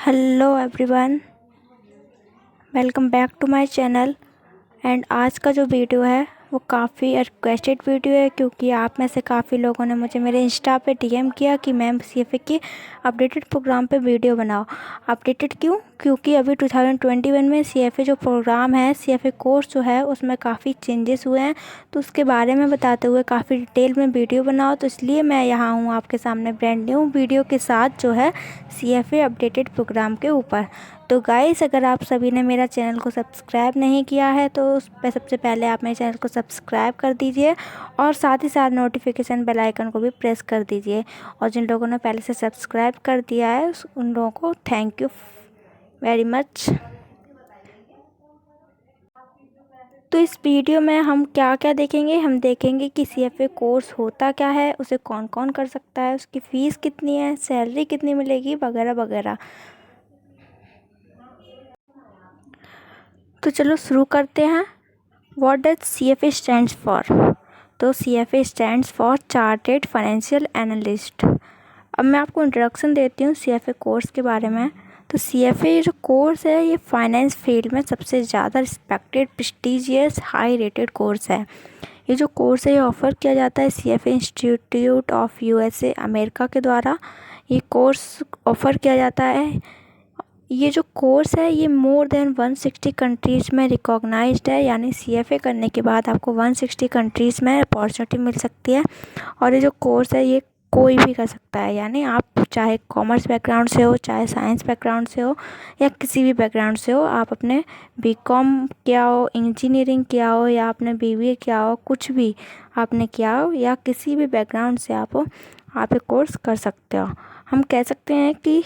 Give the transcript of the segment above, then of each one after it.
Hello everyone, welcome back to my channel. And आज का जो वीडियो है वो काफ़ी रिक्वेस्टेड वीडियो है, क्योंकि आप में से काफ़ी लोगों ने मुझे मेरे इंस्टा पे डीएम किया कि मैम सीएफए के अपडेटेड प्रोग्राम पे वीडियो बनाओ। अपडेटेड क्यों? क्योंकि अभी 2021 में सीएफए जो प्रोग्राम है, सीएफए कोर्स जो है, उसमें काफ़ी चेंजेस हुए हैं। तो उसके बारे में बताते हुए काफ़ी डिटेल में वीडियो बनाओ, तो इसलिए मैं यहाँ हूँ आपके सामने ब्रांड न्यू वीडियो के साथ, जो है सीएफए अपडेटेड प्रोग्राम के ऊपर। तो गाइस, अगर आप सभी ने मेरा चैनल को सब्सक्राइब नहीं किया है तो उस पर सबसे पहले आप मेरे चैनल को सब्सक्राइब कर दीजिए और साथ ही साथ नोटिफिकेशन बेल आइकन को भी प्रेस कर दीजिए। और जिन लोगों ने पहले से सब्सक्राइब कर दिया है उन लोगों को थैंक यू वेरी मच। तो इस वीडियो में हम क्या क्या देखेंगे? हम देखेंगे कि सीएफए कोर्स होता क्या है, उसे कौन कौन कर सकता है, उसकी फ़ीस कितनी है, सैलरी कितनी मिलेगी, वगैरह वगैरह। तो चलो शुरू करते हैं। What does CFA stands for? तो CFA stands for chartered financial analyst. अब मैं आपको इंट्रोडक्शन देती हूँ सीएफए कोर्स के बारे में। तो सीएफए जो कोर्स है, ये फाइनेंस फील्ड में सबसे ज़्यादा respected, prestigious, high rated course है। ये जो कोर्स है ये ऑफ़र किया जाता है CFA institute of USA America के द्वारा। ये कोर्स ऑफ़र किया जाता है। ये जो कोर्स है ये मोर देन 160 कंट्रीज़ में रिकॉग्नाइज्ड है, यानी सीएफए करने के बाद आपको 160 कंट्रीज़ में अपॉर्चुनिटी मिल सकती है। और ये जो कोर्स है ये कोई भी कर सकता है, यानी आप चाहे कॉमर्स बैकग्राउंड से हो, चाहे साइंस बैकग्राउंड से हो, या किसी भी बैकग्राउंड से हो। आप अपने बीकॉम किया हो, इंजीनियरिंग किया हो, या आपने बीबीए किया हो, कुछ भी आपने किया हो, या किसी भी बैकग्राउंड से आप हो, आप ये कोर्स कर सकते हो। हम कह सकते हैं कि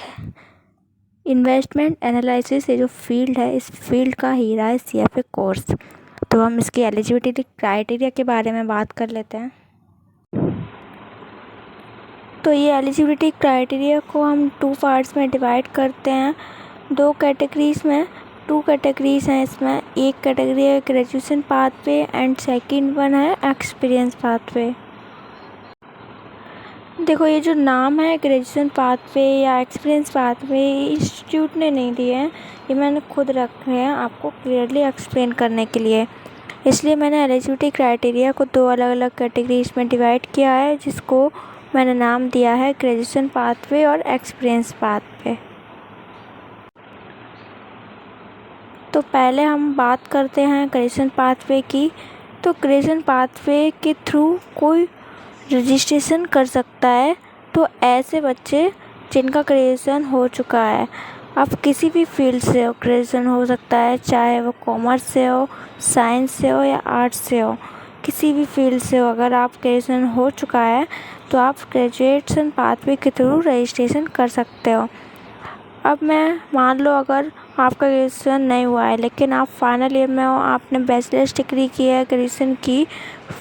इन्वेस्टमेंट एनालिसिस ये जो फील्ड है, इस फील्ड का हीरा है सीएफए कोर्स। तो हम इसकी एलिजिबिलिटी क्राइटेरिया के बारे में बात कर लेते हैं। तो ये एलिजिबिलिटी क्राइटेरिया को हम 2 पार्ट्स में डिवाइड करते हैं, 2 कैटेगरीज़ में। 2 कैटेगरीज़ हैं इसमें। एक कैटेगरी है graduation pathway and second one है एक्सपीरियंस पाथवे। देखो, ये जो नाम है ग्रेजुएशन पाथवे या एक्सपीरियंस पाथवे, इंस्टीट्यूट ने नहीं दिए हैं, ये मैंने खुद रखे हैं आपको क्लियरली एक्सप्लेन करने के लिए। इसलिए मैंने एलिजिबिलिटी क्राइटेरिया को 2 अलग अलग कैटेगरीज में डिवाइड किया है, जिसको मैंने नाम दिया है ग्रेजुएशन पाथवे और एक्सपीरियंस पाथवे। तो पहले हम बात करते हैं ग्रेजुएशन पाथवे की। तो ग्रेजुएशन पाथवे के थ्रू कोई रजिस्ट्रेशन कर सकता है, तो ऐसे बच्चे जिनका ग्रेजुएशन हो चुका है। अब किसी भी फील्ड से हो, ग्रेजुएशन हो सकता है, चाहे वो कॉमर्स से हो, साइंस से हो, या आर्ट्स से हो, किसी भी फील्ड से हो। अगर आप ग्रेजुएशन हो चुका है तो आप ग्रेजुएशन पाथवे के थ्रू रजिस्ट्रेशन कर सकते हो। अब मैं मान लो अगर आपका ग्रेजुएशन नहीं हुआ है, लेकिन आप फाइनल ईयर में हो, आपने बैचलर्स डिग्री की है, ग्रेजुएशन की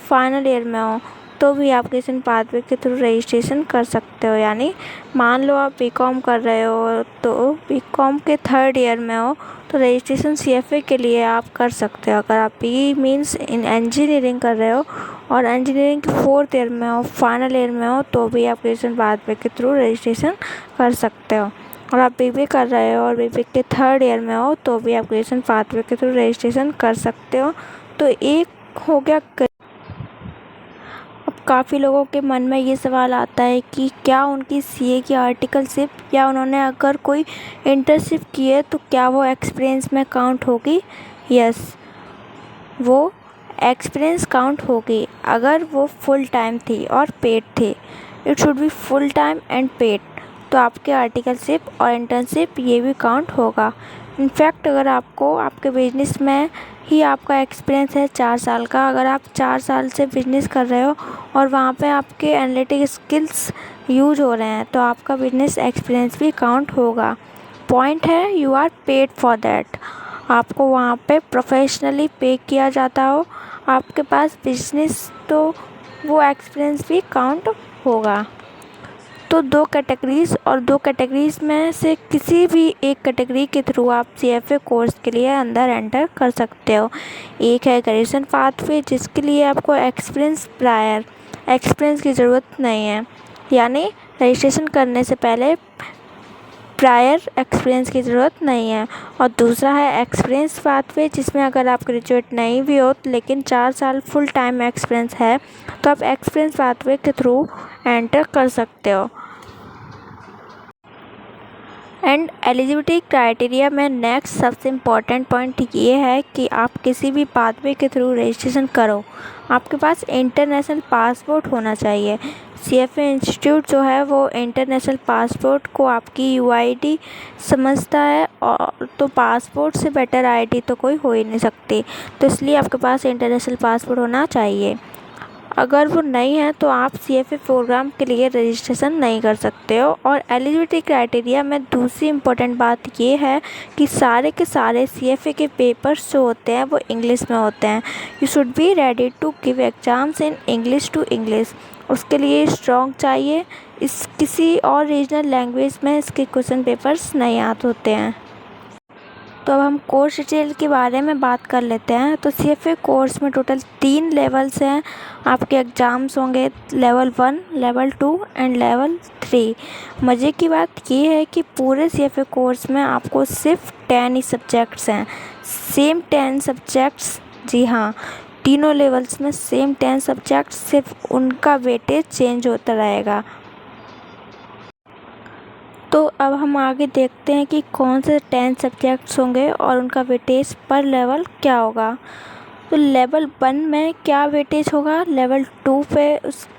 फाइनल ईयर में हो, तो भी आप ग्रेजुएशन पाथवे के थ्रू रजिस्ट्रेशन कर सकते हो। यानी मान लो आप बीकॉम कर रहे हो, तो बीकॉम के 3rd ईयर में हो, तो रजिस्ट्रेशन सीएफए के लिए आप कर सकते हो। अगर आप बी मीन्स इन इंजीनियरिंग कर रहे हो और इंजीनियरिंग के 4th ईयर में हो, फाइनल ईयर में हो, तो भी आप ग्रेजुएशन पाथवे के थ्रू रजिस्ट्रेशन कर सकते हो। और आप बीबीए कर रहे हो और बीबीए के 3rd ईयर में हो, तो भी आप ग्रेजुएशन पाथवे के थ्रू रजिस्ट्रेशन कर सकते हो। तो एक हो गया। अब काफ़ी लोगों के मन में ये सवाल आता है कि क्या उनकी सीए की आर्टिकलशिप या उन्होंने अगर कोई इंटर्नशिप की है तो क्या वो एक्सपीरियंस में काउंट होगी? यस, वो एक्सपीरियंस काउंट होगी अगर वो फुल टाइम थी और पेड थी। It should be full time and paid. तो आपके आर्टिकलशिप और इंटर्नशिप ये भी काउंट होगा। इनफैक्ट अगर आपको आपके बिजनेस में ही आपका एक्सपीरियंस है 4 साल का, अगर आप 4 साल से बिजनेस कर रहे हो और वहाँ पे आपके एनालिटिक स्किल्स यूज हो रहे हैं, तो आपका बिजनेस एक्सपीरियंस भी काउंट होगा। पॉइंट है, you are paid for that. आपको वहाँ पे प्रोफेशनली पे किया जाता हो, आपके पास बिजनेस, तो वो एक्सपीरियंस भी काउंट होगा। तो 2 कैटेगरीज़, और 2 कैटेगरीज़ में से किसी भी एक कैटेगरी के थ्रू आप सीएफए कोर्स के लिए अंदर एंटर कर सकते हो। एक है ग्रेजुएशन पाथवे, जिसके लिए आपको प्रायर एक्सपीरियंस की ज़रूरत नहीं है, यानी रजिस्ट्रेशन करने से पहले प्रायर एक्सपीरियंस की ज़रूरत नहीं है। और दूसरा है एक्सपीरियंस पाथवे, जिसमें अगर आप ग्रेजुएट नहीं भी हो लेकिन 4 साल फुल टाइम एक्सपीरियंस है तो आप एक्सपीरियंस पाथवे के थ्रू एंटर कर सकते हो। एंड एलिजिबिलिटी क्राइटेरिया में नेक्स्ट सबसे इम्पॉर्टेंट पॉइंट ये है कि आप किसी भी पाथवे के थ्रू रजिस्ट्रेशन करो, आपके पास इंटरनेशनल पासपोर्ट होना चाहिए। CFA इंस्टीट्यूट जो है वो इंटरनेशनल पासपोर्ट को आपकी UID समझता है, और तो पासपोर्ट से बेटर ID तो कोई हो ही नहीं सकती, तो इसलिए आपके पास इंटरनेशनल पासपोर्ट होना चाहिए। अगर वो नहीं है तो आप CFA प्रोग्राम के लिए रजिस्ट्रेशन नहीं कर सकते हो। और एलिजिबिलिटी क्राइटेरिया में दूसरी इम्पोर्टेंट बात ये है कि सारे के सारे CFA के पेपर्स जो होते हैं वो इंग्लिश में होते हैं। You should be ready to give exams in English to English. उसके लिए स्ट्रॉन्ग चाहिए, इस किसी और रीजनल लैंग्वेज में इसके क्वेश्चन पेपर्स नहीं आते होते हैं। तो अब हम कोर्स डिटेल के बारे में बात कर लेते हैं। तो CFA कोर्स में टोटल 3 लेवल्स हैं। आपके एग्ज़ाम्स होंगे लेवल 1, लेवल 2 एंड लेवल 3। मज़े की बात ये है कि पूरे CFA कोर्स में आपको सिर्फ 10 ही सब्जेक्ट्स हैं, सेम 10 सब्जेक्ट्स। जी हाँ, तीनों लेवल्स में सेम 10 सब्जेक्ट्स, सिर्फ उनका वेटेज चेंज होता रहेगा। तो अब हम आगे देखते हैं कि कौन से 10 सब्जेक्ट्स होंगे और उनका वेटेज पर लेवल क्या होगा। तो लेवल 1 में क्या वेटेज होगा, लेवल 2 पे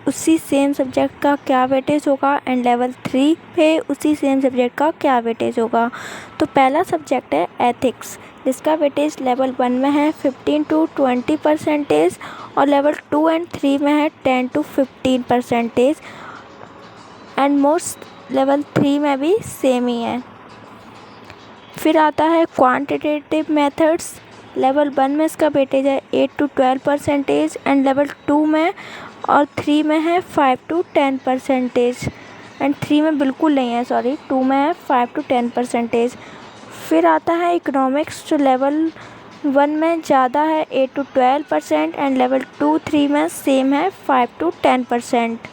उसी सेम सब्जेक्ट का क्या वेटेज होगा, एंड लेवल 3 पे उसी सेम सब्जेक्ट का क्या वेटेज होगा। तो पहला सब्जेक्ट है एथिक्स, जिसका वेटेज लेवल 1 में है 15 to 20%, और लेवल 2 एंड 3 में है 10 to 15%, एंड मोस्ट लेवल 3 में भी सेम ही है। फिर आता है क्वांटिटेटिव मेथड्स। लेवल 1 में इसका वेटेज है 8 to 12%, एंड लेवल 2 में और 3 में है 5 to 10%, एंड 3 में बिल्कुल नहीं है, सॉरी 2 में है 5 to 10%। फिर आता है इकोनॉमिक्स, जो लेवल 1 में ज़्यादा है 8 to 12%, एंड लेवल 2, 3 में सेम है 5 to 10%।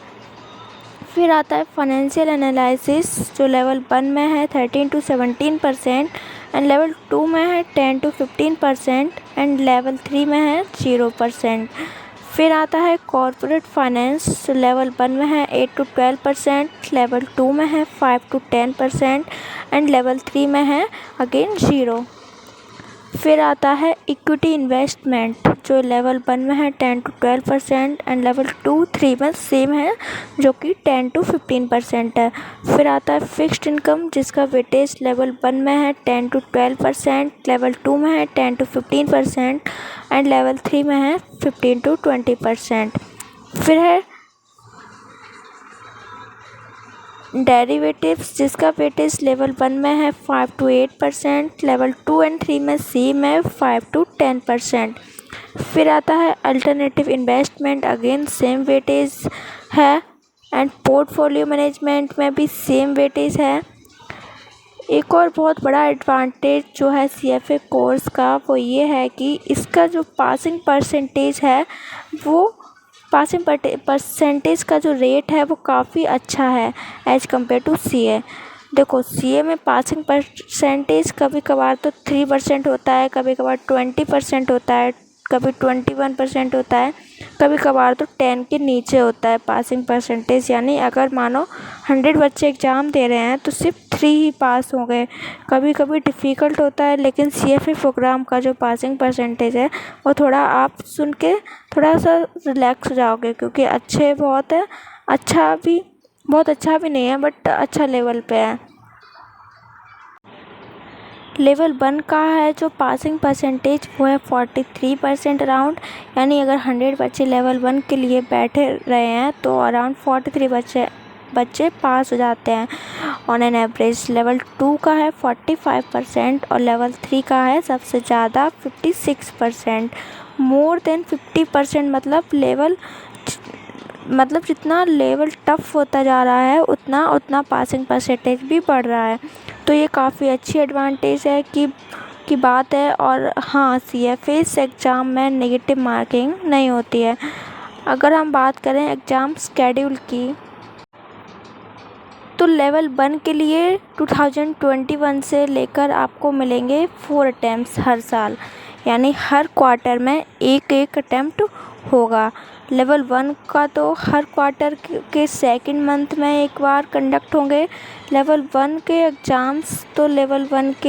फिर आता है फाइनेंशियल एनालिसिस, जो लेवल 1 में है 13 to 17%, एंड लेवल 2 में है 10 to 15%, एंड लेवल 3 में है 0%। फिर आता है कॉर्पोरेट फाइनेंस, जो लेवल 1 में है 8 to 12%, लेवल 2 में है 5 to 10%, एंड लेवल 3 में है अगेन 0। फिर आता है इक्विटी इन्वेस्टमेंट, जो लेवल 1 में है 10 to 12%, एंड लेवल 2, 3 में सेम है, जो कि 10 to 15% है। फिर आता है फिक्स्ड इनकम, जिसका वेटेज लेवल 1 में है 10 to 12%, लेवल 2 में है 10 to 15%, एंड लेवल 3 में है 15 to 20%। फिर है डेरिवेटिव्स, जिसका वेटेज लेवल 1 में है 5 to 8%, लेवल 2 एंड 3 में सेम है 5 to 10%। फिर आता है alternative investment, again same weightage है, एंड पोर्टफोलियो मैनेजमेंट में भी सेम वेटेज है। एक और बहुत बड़ा एडवांटेज जो है CFA कोर्स का, वो ये है कि इसका जो पासिंग परसेंटेज है, वो पासिंग परसेंटेज का जो रेट है वो काफ़ी अच्छा है एज़ कम्पेयर टू CA। देखो CA में पासिंग परसेंटेज कभी कभार तो 3% होता है, कभी कभार 20% होता है, कभी 21% होता है, कभी कभार तो 10 के नीचे होता है पासिंग परसेंटेज। यानी अगर मानो 100 बच्चे एग्ज़ाम दे रहे हैं तो सिर्फ 3 ही पास हो गए। कभी कभी डिफ़िकल्ट होता है, लेकिन CFA प्रोग्राम का जो पासिंग परसेंटेज है वो थोड़ा आप सुन के थोड़ा सा रिलैक्स हो जाओगे, क्योंकि अच्छे बहुत है, बहुत अच्छा भी नहीं है, बट अच्छा लेवल पे है। लेवल 1 का है जो पासिंग परसेंटेज वो है 43% अराउंड, यानी अगर 100 बच्चे लेवल 1 के लिए बैठे रहे हैं तो अराउंड 43 बच्चे पास हो जाते हैं ऑन एन एवरेज। लेवल 2 का है 45%, और लेवल 3 का है सबसे ज़्यादा 56%। मोर देन 50% मतलब जितना लेवल टफ़ होता जा रहा है उतना पासिंग परसेंटेज भी बढ़ रहा है। तो ये काफ़ी अच्छी एडवांटेज है की बात है। और हाँ, CFA एग्ज़ाम में नेगेटिव मार्किंग नहीं होती है। अगर हम बात करें एग्ज़ाम स्केड्यूल की, तो लेवल 1 के लिए 2021 से लेकर आपको मिलेंगे 4 अटैम्प्ट्स हर साल, यानी हर क्वार्टर में एक अटैम्प्ट होगा। लेवल 1 का तो हर क्वार्टर के सेकंड मंथ में एक बार कंडक्ट होंगे। लेवल 1 के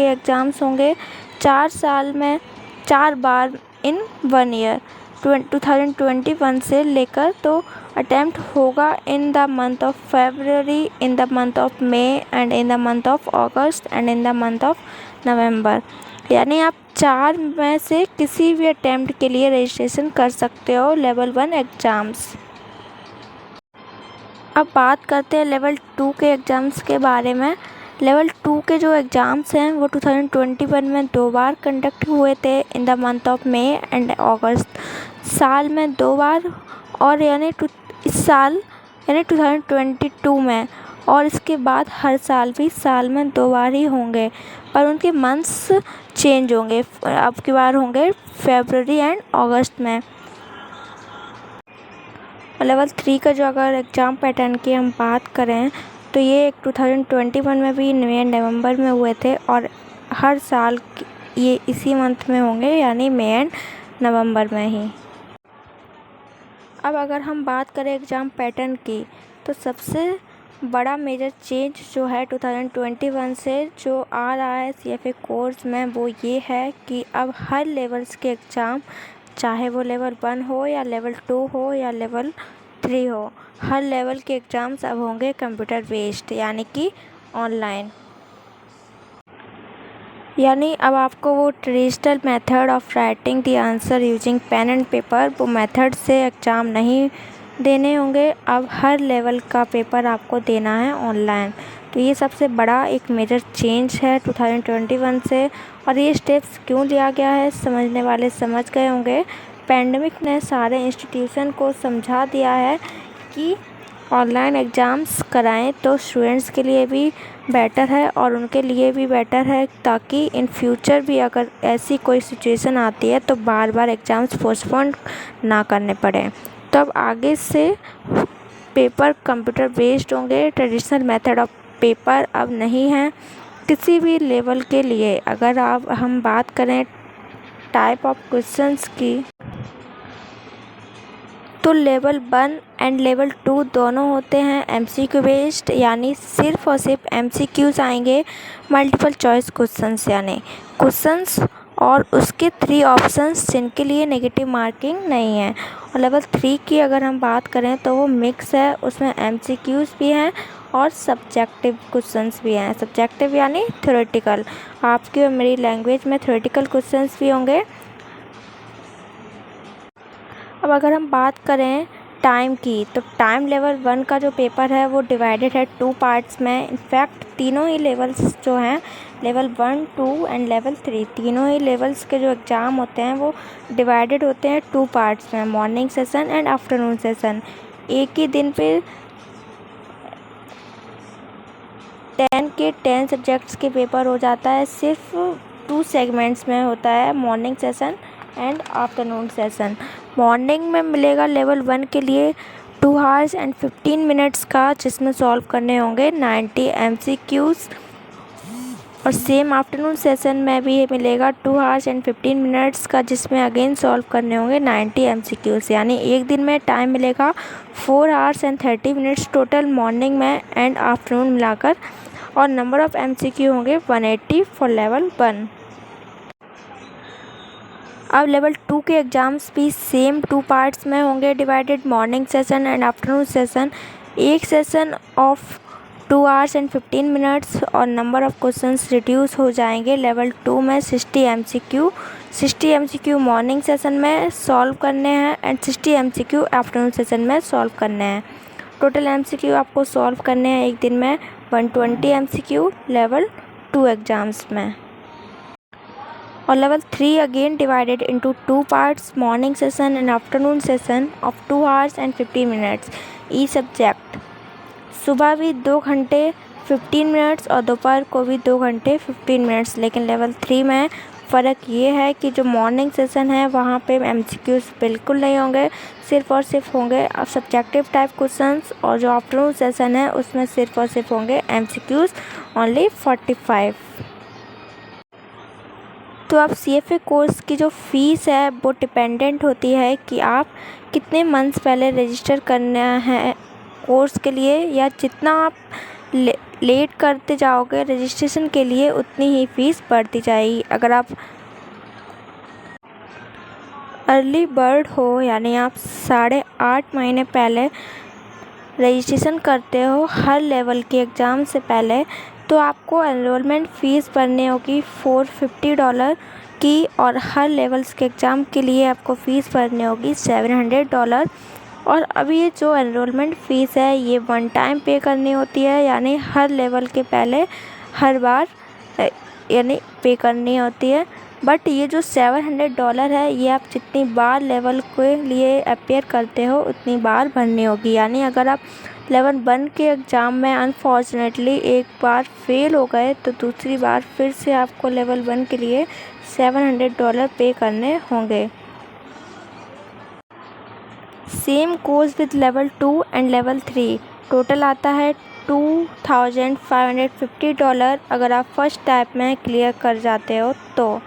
एग्ज़ाम्स होंगे 4 साल में 4 बार इन 1 ईयर। 2021 से लेकर तो अटैम्प्ट होगा in the month of February, in the month of May and in the month of August and in the month of November, यानी आप 4 में से किसी भी अटैम्प्ट के लिए रजिस्ट्रेशन कर सकते हो लेवल 1 एग्ज़ाम्स। अब बात करते हैं लेवल 2 के एग्ज़ाम्स के बारे में। लेवल 2 के जो एग्ज़ाम्स हैं वो 2021 में 2 बार कंडक्ट हुए थे in the month of May and August, साल में 2 बार, और इस साल यानी 2022 में, और इसके बाद हर साल भी साल में 2 बार ही होंगे, पर उनके मंथ्स चेंज होंगे। अब की बार होंगे फरवरी एंड अगस्त में। लेवल 3 का जो अगर एग्ज़ाम पैटर्न की हम बात करें तो ये 2021 में भी नवंबर में हुए थे, और हर साल ये इसी मंथ में होंगे, यानी मई एंड नवंबर में ही। अब अगर हम बात करें एग्ज़ाम पैटर्न की, तो सबसे बड़ा मेजर चेंज जो है 2021 से जो आ रहा है CFA कोर्स में, वो ये है कि अब हर लेवल्स के एग्ज़ाम, चाहे वो लेवल 1 हो या लेवल 2 हो या लेवल 3 हो, हर लेवल के एग्ज़ाम्स अब होंगे कंप्यूटर बेस्ड, यानी कि ऑनलाइन। यानी अब आपको वो traditional method of writing the answer using pen and paper, वो मेथड से एग्ज़ाम नहीं देने होंगे। अब हर लेवल का पेपर आपको देना है ऑनलाइन। तो ये सबसे बड़ा एक मेजर चेंज है 2021 से। और ये स्टेप्स क्यों लिया गया है, समझने वाले समझ गए होंगे। पैंडमिक ने सारे इंस्टीट्यूशन को समझा दिया है कि ऑनलाइन एग्ज़ाम्स कराएं तो स्टूडेंट्स के लिए भी बेटर है और उनके लिए भी बेटर है, ताकि इन फ्यूचर भी अगर ऐसी कोई सिचुएशन आती है तो बार बार एग्ज़ाम्स पोस्टपोन ना करने पड़े। तो अब आगे से पेपर कंप्यूटर बेस्ड होंगे, ट्रेडिशनल मेथड ऑफ पेपर अब नहीं है किसी भी लेवल के लिए। अगर हम बात करें टाइप ऑफ क्वेश्चंस की, तो लेवल 1 एंड लेवल 2 दोनों होते हैं MCQ बेस्ड, यानी सिर्फ और सिर्फ MCQs आएंगे, मल्टीपल चॉइस क्वेश्चंस यानी क्वेश्चंस, और उसके 3 ऑप्शंस जिनके लिए नेगेटिव मार्किंग नहीं है। और लेवल 3 की अगर हम बात करें तो वो मिक्स है, उसमें MCQs भी हैं और सब्जेक्टिव क्वेश्चंस भी हैं। सब्जेक्टिव यानी थ्योरेटिकल, आपकी और मेरी लैंग्वेज में थ्योरेटिकल क्वेश्चंस भी होंगे। अब अगर हम बात करें टाइम की, तो टाइम लेवल 1 का जो पेपर है वो डिवाइडेड है 2 पार्ट्स में। इनफैक्ट तीनों ही लेवल्स जो हैं, लेवल 1, 2 एंड लेवल 3, तीनों ही लेवल्स के जो एग्ज़ाम होते हैं वो डिवाइडेड होते हैं 2 पार्ट्स में, morning session and afternoon session. एक ही दिन पे 10 सब्जेक्ट्स के पेपर हो जाता है, सिर्फ 2 सेगमेंट्स में होता है, morning session and afternoon session. Morning में मिलेगा लेवल 1 के लिए 2 आवर्स एंड 15 मिनट्स का, जिसमें सॉल्व करने होंगे 90 MCQs। और सेम आफ्टरनून सेशन में भी मिलेगा 2 आवर्स एंड 15 मिनट्स का, जिसमें अगेन सॉल्व करने होंगे 90 MCQs। यानी एक दिन में टाइम मिलेगा 4 hours and 30 minutes total, morning में एंड आफ्टरनून मिलाकर। और नंबर ऑफ़ MCQ होंगे 180 फॉर लेवल 1। अब लेवल 2 के एग्ज़ाम्स भी सेम 2 पार्ट्स में होंगे divided, morning session and afternoon session. एक session of 2 hours and 15 minutes, और नंबर ऑफ़ क्वेश्चंस रिड्यूस हो जाएंगे। लेवल 2 में 60 MCQ मॉर्निंग सेशन में सॉल्व करने हैं एंड 60 MCQ आफ्टरनून सेशन में सॉल्व करने हैं। टोटल MCQ आपको सॉल्व करने हैं एक दिन में 120 MCQ लेवल 2 एग्ज़ाम्स में। और level 3 again divided into 2 parts, morning session and afternoon session of 2 hours and 15 minutes E subject. सुबह भी 2 घंटे 15 मिनट्स और दोपहर को भी 2 घंटे 15 मिनट्स, लेकिन लेवल 3 में फ़र्क ये है कि जो मॉर्निंग सेशन है वहाँ पे MCQs बिल्कुल नहीं होंगे, सिर्फ़ और सिर्फ होंगे सब्जेक्टिव टाइप क्वेश्चंस, और जो आफ्टरनून सेशन है उसमें सिर्फ़ और सिर्फ होंगे MCQs ओनली 45। तो अब CFA कोर्स की जो फ़ीस है वो डिपेंडेंट होती है कि आप कितने मंथ्स पहले रजिस्टर करना है कोर्स के लिए, या जितना आप लेट करते जाओगे रजिस्ट्रेशन के लिए उतनी ही फ़ीस बढ़ती जाएगी। अगर आप अर्ली बर्ड हो यानी आप 8.5 महीने पहले रजिस्ट्रेशन करते हो हर लेवल के एग्ज़ाम से पहले, तो आपको एनरोलमेंट फ़ीस भरनी होगी $450 की, और हर लेवल्स के एग्ज़ाम के लिए आपको फ़ीस भरनी होगी $700। और अब ये जो एनरोलमेंट फ़ीस है ये वन टाइम पे करनी होती है, यानी हर लेवल के पहले हर बार यानी पे करनी होती है। बट ये जो $700 है ये आप जितनी बार लेवल के लिए अपेयर करते हो उतनी बार भरनी होगी। यानी अगर आप लेवल 1 के एग्ज़ाम में अनफॉर्चुनेटली एक बार फेल हो गए तो दूसरी बार फिर से आपको लेवल 1 के लिए $700 पे करने होंगे। Same goes with level 2 and level 3। Total आता है $2550 अगर आप फर्स्ट टाइप में क्लियर कर जाते हो तो।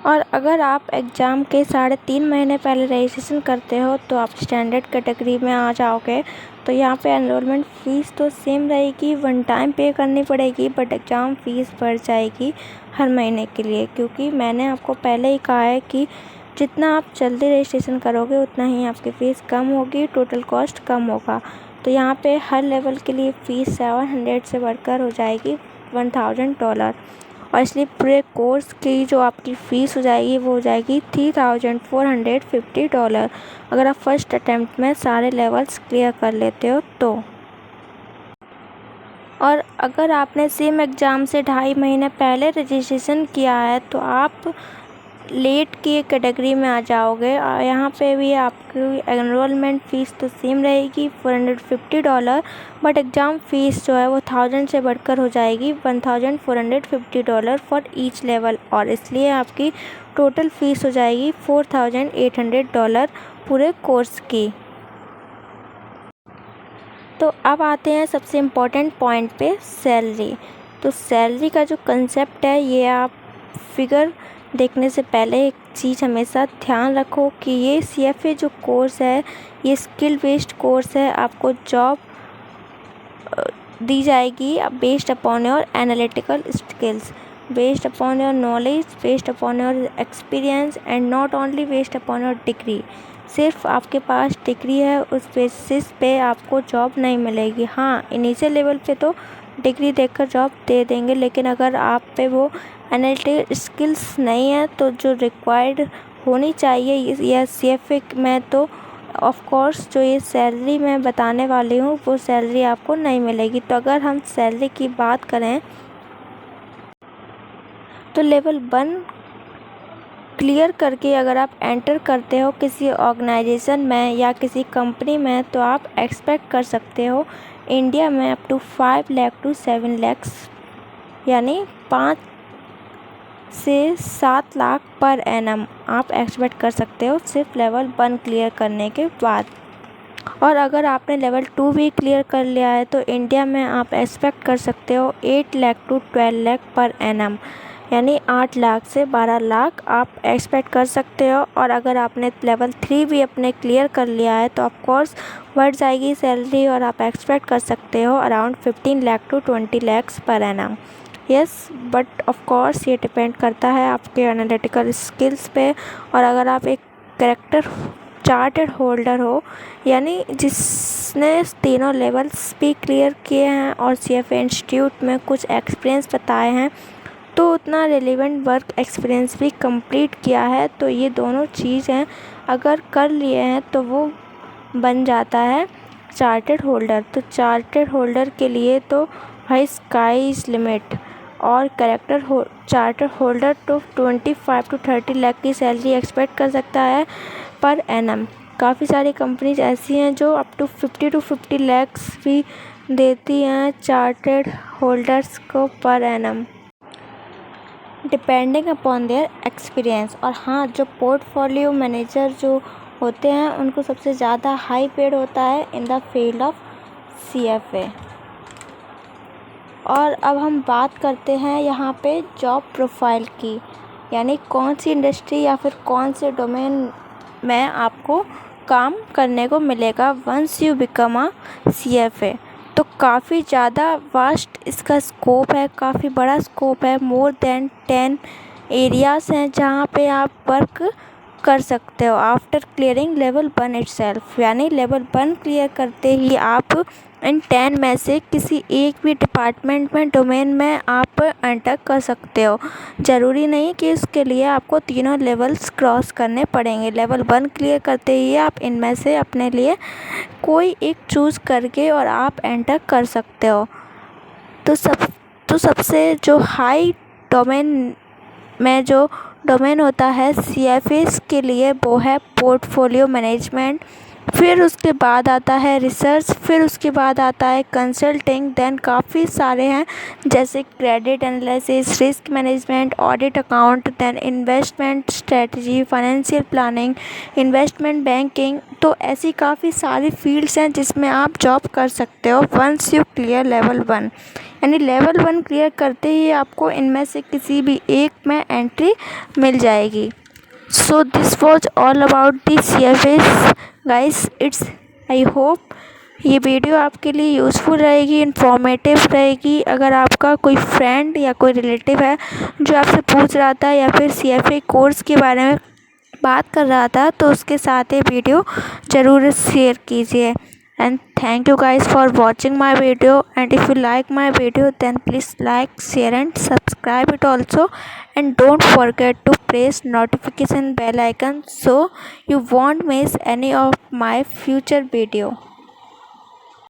और अगर आप एग्ज़ाम के 3.5 महीने पहले रजिस्ट्रेशन करते हो तो आप स्टैंडर्ड कैटेगरी में आ जाओगे। तो यहाँ पे एनरोलमेंट फ़ीस तो सेम रहेगी, वन टाइम पे करनी पड़ेगी, बट एग्ज़ाम फ़ीस बढ़ जाएगी हर महीने के लिए, क्योंकि मैंने आपको पहले ही कहा है कि जितना आप जल्दी रजिस्ट्रेशन करोगे उतना ही आपकी फ़ीस कम होगी, टोटल कॉस्ट कम होगा। तो यहाँ पे हर लेवल के लिए फ़ीस 700 से बढ़कर हो जाएगी $1000, और इसलिए पूरे कोर्स की जो आपकी फ़ीस हो जाएगी वो हो जाएगी $3450 अगर आप फर्स्ट अटैम्प्ट में सारे लेवल्स क्लियर कर लेते हो तो। और अगर आपने सेम एग्ज़ाम से 2.5 महीने पहले रजिस्ट्रेशन किया है तो आप लेट की कैटेगरी में आ जाओगे, और यहाँ पे भी आपकी एनरोलमेंट फ़ीस तो सेम रहेगी $450, बट एग्ज़ाम फ़ीस जो है वो 1000 से बढ़कर हो जाएगी $1450 फॉर ईच लेवल, और इसलिए आपकी टोटल फ़ीस हो जाएगी $4800 पूरे कोर्स की। तो अब आते हैं सबसे इम्पोर्टेंट पॉइंट पे, सैलरी। तो सैलरी का जो कंसेप्ट है ये आप फिगर देखने से पहले एक चीज़ हमेशा ध्यान रखो कि ये CFA जो कोर्स है ये स्किल बेस्ड कोर्स है। आपको जॉब दी जाएगी based upon your analytical skills, based upon your knowledge, based upon your experience, and not only based upon your degree. सिर्फ आपके पास डिग्री है उस बेसिस पे आपको जॉब नहीं मिलेगी। हाँ, इनिशियल लेवल पे तो डिग्री देखकर जॉब दे देंगे, लेकिन अगर आप पे वो एनालिटिकल स्किल्स नहीं है तो जो रिक्वायर्ड होनी चाहिए या CFA में, तो ऑफ कोर्स जो ये सैलरी मैं बताने वाली हूँ वो सैलरी आपको नहीं मिलेगी। तो अगर हम सैलरी की बात करें तो लेवल 1 क्लियर करके अगर आप एंटर करते हो किसी ऑर्गेनाइजेशन में या किसी कंपनी में तो आप एक्सपेक्ट कर सकते हो इंडिया में up to 5 lakh to 7 lakh, यानी 5 से 7 लाख पर एनम आप एक्सपेक्ट कर सकते हो सिर्फ लेवल 1 क्लियर करने के बाद। और अगर आपने लेवल 2 भी क्लियर कर लिया है तो इंडिया में आप एक्सपेक्ट कर सकते हो 8 lakh to 12 lakh per annum, यानी 8 लाख से 12 लाख आप एक्सपेक्ट कर सकते हो। और अगर आपने लेवल 3 भी अपने क्लियर कर लिया है तो ऑफकोर्स बढ़ जाएगी सैलरी और आप एक्सपेक्ट कर सकते हो around 15 lakh to 20 lakh per annum. Yes, but of course ये डिपेंड करता है आपके एनालिटिकल स्किल्स पे। और अगर आप एक कैरेक्टर चार्टर्ड होल्डर हो, यानी जिसने तीनों लेवल्स भी क्लियर किए हैं और CFA इंस्टीट्यूट में कुछ एक्सपीरियंस बताए हैं, तो उतना रेलिवेंट वर्क एक्सपीरियंस भी कंप्लीट किया है, तो ये दोनों चीज़ें अगर कर लिए हैं तो वो बन जाता है चार्टर्ड होल्डर। तो चार्टर्ड होल्डर के लिए तो भाई स्काई इज़ लिमिट। और चार्टर्ड होल्डर तो 25 टू 30 लाख की सैलरी एक्सपेक्ट कर सकता है पर एनम। काफ़ी सारी कंपनीज ऐसी हैं जो अप टू 50 टू 50 लाख भी देती हैं चार्टेड होल्डर्स को per annum, depending upon their experience. और हाँ, जो पोर्टफोलियो मैनेजर जो होते हैं उनको सबसे ज़्यादा हाई पेड होता है in the field of CFA। और अब हम बात करते हैं यहाँ पे जॉब प्रोफाइल की, यानी कौन सी इंडस्ट्री या फिर कौन से डोमेन में आपको काम करने को मिलेगा once you become a CFA। तो काफ़ी ज़्यादा वास्ट इसका स्कोप है, काफ़ी बड़ा स्कोप है। मोर देन 10 एरियाज़ हैं जहाँ पे आप वर्क कर सकते हो आफ्टर क्लियरिंग लेवल 1 इटसेल्फ। यानी लेवल 1 क्लियर करते ही आप इन 10 में से किसी एक भी डिपार्टमेंट में, डोमेन में आप एंटर कर सकते हो। ज़रूरी नहीं कि इसके लिए आपको तीनों लेवल्स क्रॉस करने पड़ेंगे। लेवल 1 क्लियर करते ही आप इनमें से अपने लिए कोई एक चूज़ करके और आप एंटर कर सकते हो। तो सबसे जो हाई डोमेन में जो डोमेन होता है CFAs के लिए वो है पोर्टफोलियो मैनेजमेंट। फिर उसके बाद आता है रिसर्च, फिर उसके बाद आता है कंसल्टिंग, देन काफ़ी सारे हैं जैसे credit analysis, risk management, audit account, then investment strategy, financial planning, investment banking. तो ऐसी काफ़ी सारी फील्ड्स हैं जिसमें आप जॉब कर सकते हो वंस यू क्लियर लेवल 1। यानी लेवल 1 क्लियर करते ही आपको इनमें से किसी भी एक में एंट्री मिल जाएगी। So this was all about the CFAs guys. I hope ये वीडियो आपके लिए यूज़फुल रहेगी, इन्फॉर्मेटिव रहेगी। अगर आपका कोई फ्रेंड या कोई रिलेटिव है जो आपसे पूछ रहा था या फिर CFA कोर्स के बारे में बात कर रहा था तो उसके साथ ये वीडियो ज़रूर शेयर कीजिए। And thank you guys for watching my video, and if you like my video then please like, share and subscribe it also, and don't forget to press notification bell icon so you won't miss any of my future video.